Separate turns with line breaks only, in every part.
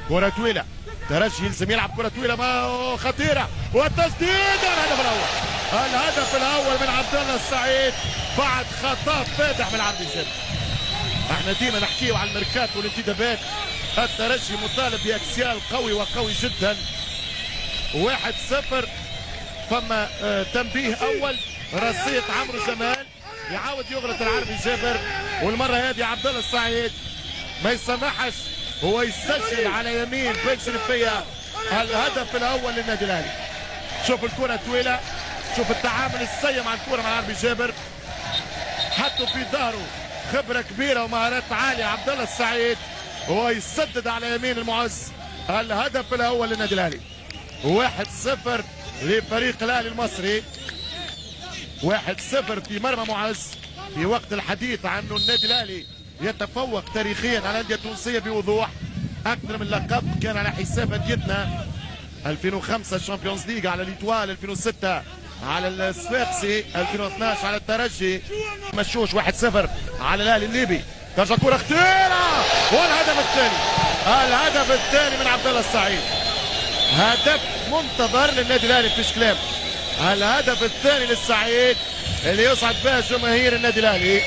كرة طويلة، ترجي يلزم يلعب كرة طويلة ما خطيرة والتسديد. الهدف الأول، الهدف الأول من عبد الله السعيد بعد خطأ فادح من عبد الجبار. احنا ديما نحكيو على الميركات والانتدابات، الترجي مطالب باكسيال قوي وقوي جدا. 1-0. فما تنبيه اول، رصيد عمرو جمال يعاود يغلط العربي جابر، والمره هذه عبد الله السعيد ما يسمحش، هو يسجل على يمين بن شريفيه الهدف الاول للنادي الاهلي. شوف الكره طويله، شوف التعامل السيء مع الكره مع العربي جابر، حطوا في ظهره خبره كبيره ومهارات عاليه عبد الله السعيد، هو يسدد على يمين المعز. الهدف الاول للنادي الاهلي. 1-0 لفريق الاهلي المصري. 1-0 في مرمى معز. في وقت الحديث عنه النادي الاهلي يتفوق تاريخيا على الانديه التونسيه بوضوح، اكثر من لقب كان على حساب انديتنا. 2005 الشامبيونز ليج على ليتوال، 2006 على الصفاقسي، 2012 على الترجي. مشوش 1-0 على الاهلي الليبي. ترجع كره خطيره والهدف الثاني، الهدف الثاني من عبد الله السعيد. هدف منتظر للنادي الاهلي فيش كلام. الهدف الثاني للسعيد اللي يصعد بها جماهير النادي الاهلي.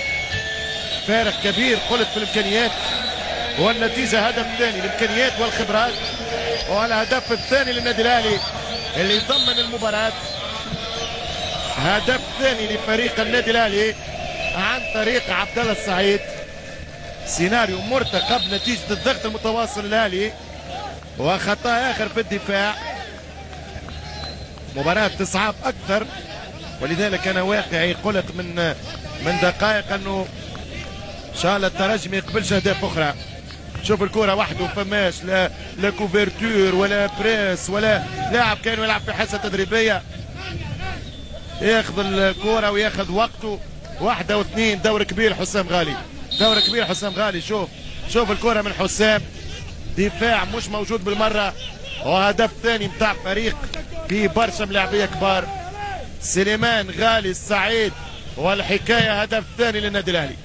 فارق كبير قلت في الامكانيات، والنتيجه هدف ثاني، الامكانيات والخبرات، والهدف الثاني للنادي الاهلي اللي يضمن المباراه. هدف ثاني لفريق النادي الاهلي عن طريق عبد الله السعيد. سيناريو مرتقب نتيجه الضغط المتواصل الاهلي وخطا اخر في الدفاع. مباراه تصعب اكثر، ولذلك انا واقعي قلت من دقائق انه ان شاء الله الترجي ما يقبلش اهداف اخرى. شوف الكره وحده فماش لا كوفرتور ولا بريس ولا لاعب كان يلعب في حصه تدريبيه. ياخذ الكره وياخذ وقته. 1 و2. دور كبير حسام غالي، دور كبير حسام غالي. شوف الكره من حسام، دفاع مش موجود بالمره، وهدف ثاني نتاع فريق فيه برشا ملاعبيه كبار. سليمان غالي السعيد، والحكايه هدف ثاني للنادي الاهلي.